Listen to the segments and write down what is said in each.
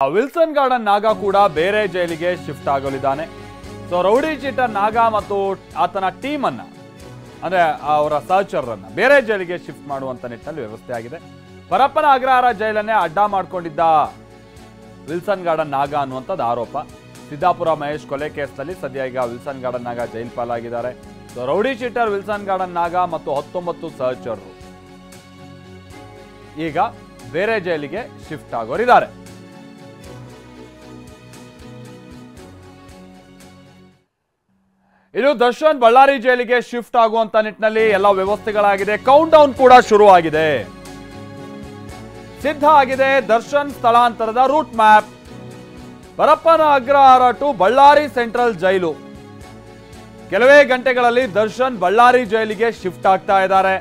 Wilson Garden ನಾಗ ಕೂಡ ಬೇರೆ ಜೈಲಿಗೆ ಶಿಫ್ಟ್ ಆಗಲಿದ್ದಾನೆ. ಸೊ ರೌಡಿ ಚೀಟರ್ ನಾಗ ಮತ್ತು ಆತನ ಟೀಮ್ ಅನ್ನ ಅಂದ್ರೆ ಅವರ ಸಹಚರರನ್ನ ಬೇರೆ ಜೈಲಿಗೆ ಶಿಫ್ಟ್ ಮಾಡುವಂತ ನಿಟ್ಟಿನಲ್ಲಿ ವ್ಯವಸ್ಥೆ ಆಗಿದೆ. ಪರಪ್ಪನ ಅಗ್ರಹಾರ ಜೈಲನ್ನೇ ಅಡ್ಡ ಮಾಡಿಕೊಂಡಿದ್ದ ವಿಲ್ಸನ್ ಗಾರ್ಡನ್ ನಾಗ ಅನ್ನುವಂಥದ್ದು ಆರೋಪ. ಸಿದ್ದಾಪುರ ಮಹೇಶ್ ಕೊಲೆ ಕೇಸ್ನಲ್ಲಿ ಸದ್ಯ ಈಗ ವಿಲ್ಸನ್ ಗಾರ್ಡನ್ ನಾಗ ಜೈಲ್ ಪಾಲಾಗಿದ್ದಾರೆ. So rowdy sheeter Wilson Garden Naga ಮತ್ತು 19 ಸಹಚರರು ಈಗ ಬೇರೆ ಜೈಲಿಗೆ ಶಿಫ್ಟ್ ಆಗೋರಿದ್ದಾರೆ. ಇದು ದರ್ಶನ್ ಬಳ್ಳಾರಿ ಜೈಲಿಗೆ ಶಿಫ್ಟ್ ಆಗುವಂತ ನಿಟ್ಟಿನಲ್ಲಿ ಎಲ್ಲ ವ್ಯವಸ್ಥೆಗಳಾಗಿದೆ. ಕೌಂಟ್ ಡೌನ್ ಕೂಡ ಶುರು ಆಗಿದೆ, ಸಿದ್ಧ ಆಗಿದೆ. ದರ್ಶನ್ ಸ್ಥಳಾಂತರದ route map. Parappana Agrahara to Ballari central jail. ಕೆಲವೇ ಗಂಟೆಗಳಲ್ಲಿ ದರ್ಶನ್ ಬಳ್ಳಾರಿ ಜೈಲಿಗೆ ಶಿಫ್ಟ್ ಆಗ್ತಾ ಇದ್ದಾರೆ.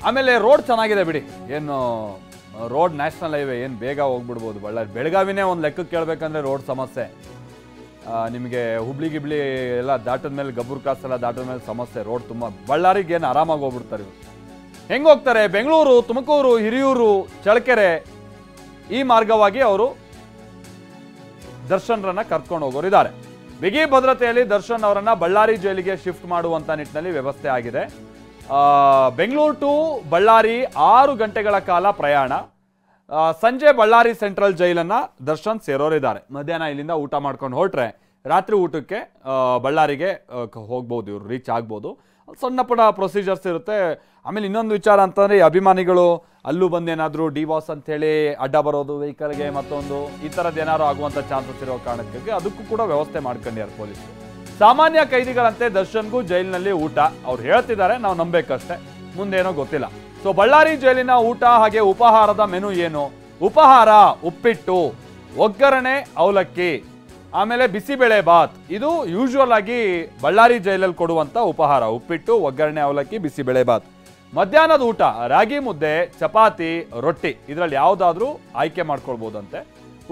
ಆಮೇಲೆ ರೋಡ್ ಚೆನ್ನಾಗಿದೆ ಬಿಡಿ, ಏನು ರೋಡ್ ನ್ಯಾಷನಲ್ ಹೈವೇ, ಏನು ಬೇಗ ಹೋಗ್ಬಿಡ್ಬೋದು. ಬಳ್ಳಾರಿ ಬೆಳಗಾವಿನೇ ಒಂದು ಲೆಕ್ಕಕ್ಕೆ ಕೇಳಬೇಕಂದ್ರೆ ರೋಡ್ ಸಮಸ್ಯೆ. ನಿಮಗೆ ಹುಬ್ಳಿ ಗಿಬ್ಳಿ ಎಲ್ಲ ದಾಟದ ಮೇಲೆ, ಗಬ್ಬೂರ್ ಕ್ರಾಸ್ ಎಲ್ಲ ದಾಟದ ಮೇಲೆ ಸಮಸ್ಯೆ. ರೋಡ್ ತುಂಬ, ಬಳ್ಳಾರಿಗೆ ಏನು ಆರಾಮಾಗಿ ಹೋಗ್ಬಿಡ್ತಾರೆ ಇವರು. ಹೆಂಗೆ ಹೋಗ್ತಾರೆ? ಬೆಂಗಳೂರು, ತುಮಕೂರು, ಹಿರಿಯೂರು, ಚಳ್ಳಕೆರೆ ಈ ಮಾರ್ಗವಾಗಿ ಅವರು ದರ್ಶನ್ರನ್ನ ಕರ್ಕೊಂಡು ಹೋಗೋರಿದ್ದಾರೆ. ಬಿಗಿ ಭದ್ರತೆಯಲ್ಲಿ ದರ್ಶನ್ ಅವರನ್ನ ಬಳ್ಳಾರಿ ಜೈಲಿಗೆ ಶಿಫ್ಟ್ ಮಾಡುವಂತ ನಿಟ್ಟಿನಲ್ಲಿ ವ್ಯವಸ್ಥೆ ಆಗಿದೆ. ಬೆಂಗಳೂರು ಟು ಬಳ್ಳಾರಿ 6 ಗಂಟೆಗಳ ಕಾಲ ಪ್ರಯಾಣ. ಸಂಜೆ ಬಳ್ಳಾರಿ ಸೆಂಟ್ರಲ್ ಜೈಲನ್ನ ದರ್ಶನ್ ಸೇರೋರಿದ್ದಾರೆ. ಮಧ್ಯಾಹ್ನ ಇಲ್ಲಿಂದ ಊಟ ಮಾಡ್ಕೊಂಡು ಹೊರಟ್ರೆ ರಾತ್ರಿ ಊಟಕ್ಕೆ ಬಳ್ಳಾರಿಗೆ ಹೋಗ್ಬೋದು, ಇವರು ರೀಚ್ ಆಗ್ಬೋದು. ಸಣ್ಣ ಪುಟ್ಟ ಪ್ರೊಸೀಜರ್ಸ್ ಇರುತ್ತೆ. ಆಮೇಲೆ ಇನ್ನೊಂದು ವಿಚಾರ ಅಂತಂದ್ರೆ, ಅಭಿಮಾನಿಗಳು ಅಲ್ಲೂ ಬಂದೇನಾದ್ರು ಡಿವಾಸ್ ಅಂತ ಹೇಳಿ ಅಡ್ಡ ಬರೋದು ವೆಹಿಕಲ್ಗೆ, ಮತ್ತೊಂದು ಈ ಥರದ್ದು ಏನಾದ್ರು ಆಗುವಂಥ ಚಾನ್ಸಸ್ ಇರೋ ಕಾರಣಕ್ಕಾಗಿ ಅದಕ್ಕೂ ಕೂಡ ವ್ಯವಸ್ಥೆ ಮಾಡ್ಕೊಂಡಿದ್ದಾರೆ ಪೊಲೀಸರು. ಸಾಮಾನ್ಯ ಕೈದಿಗಳಂತೆ ದರ್ಶನ್ಗೂ ಜೈಲಿನಲ್ಲಿ ಊಟ. ಅವ್ರು ಹೇಳ್ತಿದ್ದಾರೆ, ನಾವು ನಂಬೇಕಷ್ಟೇ, ಮುಂದೇನೋ ಗೊತ್ತಿಲ್ಲ. ಸೊ ಬಳ್ಳಾರಿ ಜೈಲಿನ ಊಟ ಹಾಗೆ ಉಪಹಾರದ ಮೆನು ಏನು? ಉಪಹಾರ ಉಪ್ಪಿಟ್ಟು, ಒಗ್ಗರಣೆ ಅವಲಕ್ಕಿ, ಆಮೇಲೆ ಬಿಸಿಬೇಳೆ ಬಾತ್. ಇದು ಯೂಶುವಲ್ ಆಗಿ ಬಳ್ಳಾರಿ ಜೈಲಲ್ಲಿ ಕೊಡುವಂತ ಉಪಹಾರ. ಉಪ್ಪಿಟ್ಟು, ಒಗ್ಗರಣೆ ಅವಲಕ್ಕಿ, ಬಿಸಿಬೇಳೆ ಬಾತ್. ಮಧ್ಯಾಹ್ನದ ಊಟ ರಾಗಿ ಮುದ್ದೆ, ಚಪಾತಿ, ರೊಟ್ಟಿ, ಇದರಲ್ಲಿ ಯಾವುದಾದ್ರೂ ಆಯ್ಕೆ ಮಾಡ್ಕೊಳ್ಬೋದಂತೆ.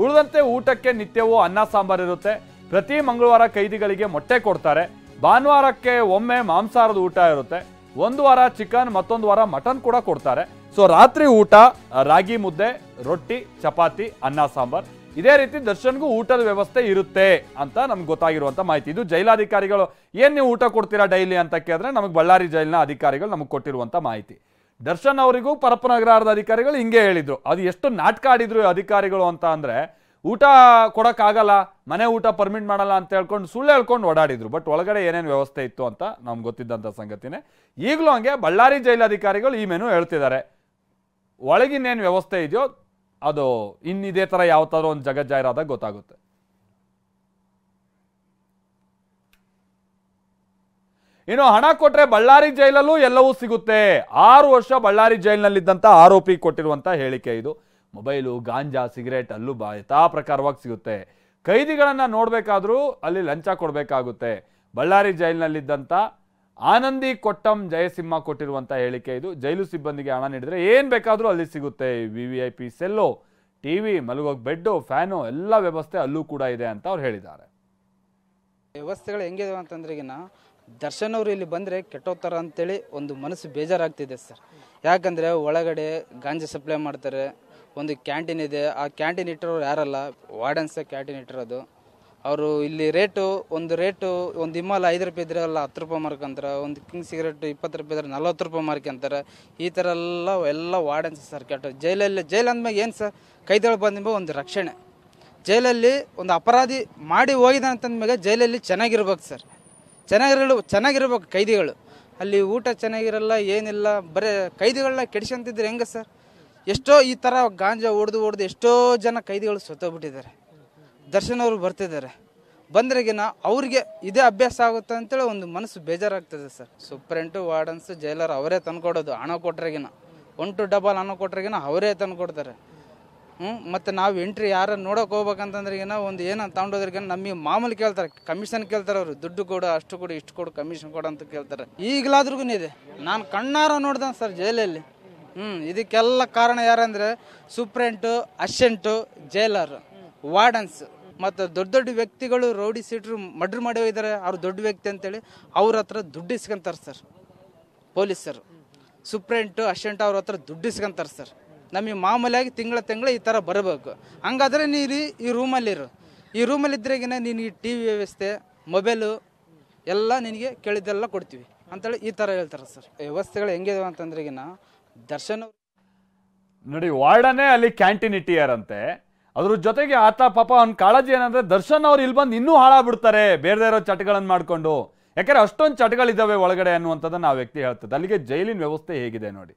ಉಳಿದಂತೆ ಊಟಕ್ಕೆ ನಿತ್ಯವೂ ಅನ್ನ ಸಾಂಬಾರ್ ಇರುತ್ತೆ. ಪ್ರತಿ ಮಂಗಳವಾರ ಕೈದಿಗಳಿಗೆ ಮೊಟ್ಟೆ ಕೊಡ್ತಾರೆ. ಭಾನುವಾರಕ್ಕೆ ಒಮ್ಮೆ ಮಾಂಸಾಹಾರದ ಊಟ ಇರುತ್ತೆ. ಒಂದು ವಾರ ಚಿಕನ್, ಮತ್ತೊಂದು ವಾರ ಮಟನ್ ಕೂಡ ಕೊಡ್ತಾರೆ. ಸೊ ರಾತ್ರಿ ಊಟ ರಾಗಿ ಮುದ್ದೆ, ರೊಟ್ಟಿ, ಚಪಾತಿ, ಅನ್ನ ಸಾಂಬಾರ್. ಇದೇ ರೀತಿ ದರ್ಶನ್ಗೂ ಊಟದ ವ್ಯವಸ್ಥೆ ಇರುತ್ತೆ ಅಂತ ನಮ್ಗೆ ಗೊತ್ತಾಗಿರುವಂತ ಮಾಹಿತಿ. ಇದು ಜೈಲಾಧಿಕಾರಿಗಳು ಏನ್ ನೀವು ಊಟ ಕೊಡ್ತೀರಾ ಡೈಲಿ ಅಂತ ಕೇಳಿದ್ರೆ ನಮಗೆ ಬಳ್ಳಾರಿ ಜೈಲಿನ ಅಧಿಕಾರಿಗಳು ನಮಗೆ ಕೊಟ್ಟಿರುವಂತ ಮಾಹಿತಿ. ದರ್ಶನ್ ಅವರಿಗೂ ಪರಪ್ಪನ ಅಗ್ರಹಾರದ ಅಧಿಕಾರಿಗಳು ಹಿಂಗೆ ಹೇಳಿದ್ರು. ಅದು ಎಷ್ಟು ನಾಟಕ ಆಡಿದ್ರು ಅಧಿಕಾರಿಗಳು ಅಂತ ಅಂದ್ರೆ, ಊಟ ಕೊಡಕ್ಕಾಗಲ್ಲ, ಮನೆ ಊಟ ಪರ್ಮಿಟ್ ಮಾಡಲ್ಲ ಅಂತ ಹೇಳ್ಕೊಂಡು ಸುಳ್ಳು ಹೇಳ್ಕೊಂಡು ಓಡಾಡಿದ್ರು. ಬಟ್ ಒಳಗಡೆ ಏನೇನು ವ್ಯವಸ್ಥೆ ಇತ್ತು ಅಂತ ನಮ್ಗೆ ಗೊತ್ತಿದ್ದಂಥ ಸಂಗತಿನೇ. ಈಗಲೂ ಹಂಗೆ ಬಳ್ಳಾರಿ ಜೈಲಾಧಿಕಾರಿಗಳು ಈ ಮೆನು ಹೇಳ್ತಿದ್ದಾರೆ. ಒಳಗಿನ್ನೇನು ವ್ಯವಸ್ಥೆ ಇದೆಯೋ ಅದು ಇನ್ನಿದೇ ಥರ ಯಾವ ಥರ ಒಂದು ಜಗಜ್ಜಾಹಿರಾದಾಗ ಗೊತ್ತಾಗುತ್ತೆ. ಇನ್ನು ಹಣ ಕೊಟ್ರೆ ಬಳ್ಳಾರಿ ಜೈಲಲ್ಲೂ ಎಲ್ಲವೂ ಸಿಗುತ್ತೆ. 6 ವರ್ಷ ಬಳ್ಳಾರಿ ಜೈಲಿನಲ್ಲಿದ್ದಂಥ ಆರೋಪಿ ಕೊಟ್ಟಿರುವಂಥ ಹೇಳಿಕೆ ಇದು. ಮೊಬೈಲು, ಗಾಂಜಾ, ಸಿಗರೇಟ್ ಅಲ್ಲೂ ಯಥಾ ಪ್ರಕಾರವಾಗಿ ಸಿಗುತ್ತೆ. ಕೈದಿಗಳನ್ನ ನೋಡ್ಬೇಕಾದ್ರೂ ಅಲ್ಲಿ ಲಂಚ ಕೊಡಬೇಕಾಗುತ್ತೆ. ಬಳ್ಳಾರಿ ಜೈಲಿನಲ್ಲಿದ್ದಂಥ ಆನಂದಿ ಕೊಟ್ಟಂ ಜಯಸಿಂಹ ಕೊಟ್ಟಿರುವಂಥ ಹೇಳಿಕೆ ಇದು. ಜೈಲು ಸಿಬ್ಬಂದಿಗೆ ಹಣ ನೀಡಿದ್ರೆ ಏನು ಬೇಕಾದರೂ ಅಲ್ಲಿ ಸಿಗುತ್ತೆ. VVIP ಸೆಲ್ಲು, ಟಿವಿ, ಮಲಗೋಗಿ ಬೆಡ್ಡು, ಫ್ಯಾನು ಎಲ್ಲ ವ್ಯವಸ್ಥೆ ಅಲ್ಲೂ ಕೂಡ ಇದೆ ಅಂತ ಅವ್ರು ಹೇಳಿದ್ದಾರೆ. ವ್ಯವಸ್ಥೆಗಳು ಹೆಂಗಿದೆ ಅಂತಂದ್ರೆ, ಈಗಿನ ದರ್ಶನ್ ಅವರು ಇಲ್ಲಿ ಬಂದರೆ ಕೆಟ್ಟೋಗ್ತಾರ ಅಂತೇಳಿ ಒಂದು ಮನಸ್ಸು ಬೇಜಾರಾಗ್ತಿದೆ ಸರ್. ಯಾಕಂದರೆ ಒಳಗಡೆ ಗಾಂಜಾ ಸಪ್ಲೈ ಮಾಡ್ತಾರೆ. ಒಂದು ಕ್ಯಾಂಟೀನ್ ಇದೆ, ಆ ಕ್ಯಾಂಟೀನ್ ಇಟ್ಟಿರೋರು ಯಾರಲ್ಲ, ವಾರ್ಡನ್ಸೇ ಕ್ಯಾಂಟೀನ್ ಇಟ್ಟಿರೋದು. ಅವರು ಇಲ್ಲಿ ಒಂದು ಹಿಮಾಲ 5 ರೂಪಾಯಿ ಇದ್ರೆ ಎಲ್ಲ 10 ರೂಪಾಯಿ ಮಾರ್ಕಂತಾರೆ. ಒಂದು ಕಿಂಗ್ ಸಿಗರೇಟ್ 20 ರೂಪಾಯಿ ಇದ್ರೆ 40 ರೂಪಾಯಿ ಮಾರ್ಕಂತಾರೆ. ಈ ಥರ ಎಲ್ಲ ವಾರ್ಡನ್ಸ್ ಸರ್ ಕೆಟ್ಟ. ಜೈಲು ಅಂದ್ಮೇಲೆ ಏನು ಸರ್, ಕೈದಿಗಳು ಬಂದ ಒಂದು ರಕ್ಷಣೆ. ಜೈಲಲ್ಲಿ ಒಂದು ಅಪರಾಧಿ ಮಾಡಿ ಹೋಗಿದೆ ಅಂತಂದ್ಮೇಲೆ ಜೈಲಲ್ಲಿ ಚೆನ್ನಾಗಿರ್ಬೇಕು ಸರ್, ಚೆನ್ನಾಗಿರ್ಬೇಕು ಕೈದಿಗಳು. ಅಲ್ಲಿ ಊಟ ಚೆನ್ನಾಗಿರಲ್ಲ, ಏನಿಲ್ಲ, ಬರೀ ಕೈದಿಗಳನ್ನ ಕೆಡಿಸ್ಕೊಂತಿದ್ರೆ ಹೆಂಗೆ ಸರ್? ಎಷ್ಟೋ ಈ ಥರ ಗಾಂಜಾ ಹೊಡೆದು ಎಷ್ಟೋ ಜನ ಕೈದಿಗಳು ಸತ್ತೋಗ್ಬಿಟ್ಟಿದ್ದಾರೆ. ದರ್ಶನ್ ಅವರು ಬರ್ತಿದ್ದಾರೆ, ಬಂದ್ರೆಗಿನ ಅವ್ರಿಗೆ ಇದೇ ಅಭ್ಯಾಸ ಆಗುತ್ತೆ ಅಂತೇಳಿ ಒಂದು ಮನಸ್ಸು ಬೇಜಾರಾಗ್ತದೆ ಸರ್. ಸೂಪರೆಂಟು, ವಾರ್ಡನ್ಸ್, ಜೈಲರ್ ಅವರೇ ತಂದ್ಕೊಡೋದು. ಹಣ ಕೊಟ್ರೆಗಿನ 1 to 2 ಹಣ ಕೊಟ್ರೆಗಿನ ಅವರೇ ತಂದ್ಕೊಡ್ತಾರೆ. ಮತ್ತು ನಾವು ಎಂಟ್ರಿ ಯಾರು ನೋಡೋಕೆ ಹೋಗ್ಬೇಕಂತಂದ್ರೆಗಿನ ಒಂದು ಏನಂತ ತಗೊಂಡೋದ್ರಿಗಿನ ನಮಗೆ ಮಾಮೂಲಿ ಕೇಳ್ತಾರೆ, ಕಮಿಷನ್ ಕೇಳ್ತಾರೆ. ಅವರು ದುಡ್ಡು ಕೊಡು, ಅಷ್ಟು ಕೊಡು, ಇಷ್ಟು ಕೊಡು, ಕಮಿಷನ್ ಕೊಡು ಅಂತ ಕೇಳ್ತಾರೆ. ಈಗಲಾದ್ರೂ ಇದೆ, ನಾನು ಕಣ್ಣಾರ ನೋಡ್ದೆ ಸರ್ ಜೈಲಲ್ಲಿ. ಇದಕ್ಕೆಲ್ಲ ಕಾರಣ ಯಾರಂದ್ರೆ ಸೂಪ್ರೆಂಟು, ಅಸಿಸ್ಟೆಂಟು, ಜೈಲರ್, ವಾರ್ಡನ್ಸ್ ಮತ್ತು ದೊಡ್ಡ ವ್ಯಕ್ತಿಗಳು. ರೌಡಿ ಸೀಟ್ರು ಮರ್ಡರ್ ಮಾಡಿ ಹೋಗಿದ್ದಾರೆ, ಅವ್ರು ದೊಡ್ಡ ವ್ಯಕ್ತಿ ಅಂತೇಳಿ ಅವ್ರ ಹತ್ರ ದುಡ್ಡು ಇಸ್ಕೊಂತಾರೆ ಸರ್ ಪೊಲೀಸರು. ಸೂಪ್ರೆಂಟು, ಅಸಿಸ್ಟೆಂಟ್ ಅವ್ರ ಹತ್ರ ದುಡ್ಡು ಇಸ್ಕೊಂತಾರೆ ಸರ್. ನಮಗೆ ಮಾಮೂಲಿಯಾಗಿ ತಿಂಗಳ ಈ ಥರ ಬರಬೇಕು. ಹಂಗಾದ್ರೆ ನೀರು ಈ ರೂಮಲ್ಲಿರು, ಈ ರೂಮಲ್ಲಿ ಇದ್ರೆಗಿನ ನಿನಗೆ ಟಿ ವಿ ವ್ಯವಸ್ಥೆ, ಮೊಬೈಲು ಎಲ್ಲ ನಿನಗೆ ಕೇಳಿದ್ದೆಲ್ಲ ಕೊಡ್ತೀವಿ ಅಂತೇಳಿ ಈ ಥರ ಹೇಳ್ತಾರೆ ಸರ್. ವ್ಯವಸ್ಥೆಗಳು ಹೆಂಗಿದಾವೆ ಅಂತಂದ್ರೆಗಿನ ದರ್ಶನ್ ನೋಡಿ, ವಾರ್ಡನೇ ಅಲ್ಲಿ ಕ್ಯಾಂಟೀನ್ ಇಟ್ಟಿಯಾರಂತೆ. ಅದ್ರ ಜೊತೆಗೆ ಆತ ಪಾಪ ಅವ್ನ ಕಾಳಜಿ ಏನಂದ್ರೆ ದರ್ಶನ್ ಅವ್ರು ಇಲ್ಲಿ ಬಂದು ಇನ್ನೂ ಹಾಳಾಗ್ಬಿಡ್ತಾರೆ ಬೇರೆ ಇರೋ ಚಟಗಳನ್ನು ಮಾಡ್ಕೊಂಡು, ಯಾಕಂದ್ರೆ ಅಷ್ಟೊಂದು ಚಟಗಳಿದ್ದಾವೆ ಒಳಗಡೆ ಅನ್ನುವಂಥದ್ದನ್ನು ಆ ವ್ಯಕ್ತಿ ಹೇಳ್ತದೆ. ಅಲ್ಲಿಗೆ ಜೈಲಿನ ವ್ಯವಸ್ಥೆ ಹೇಗಿದೆ ನೋಡಿ.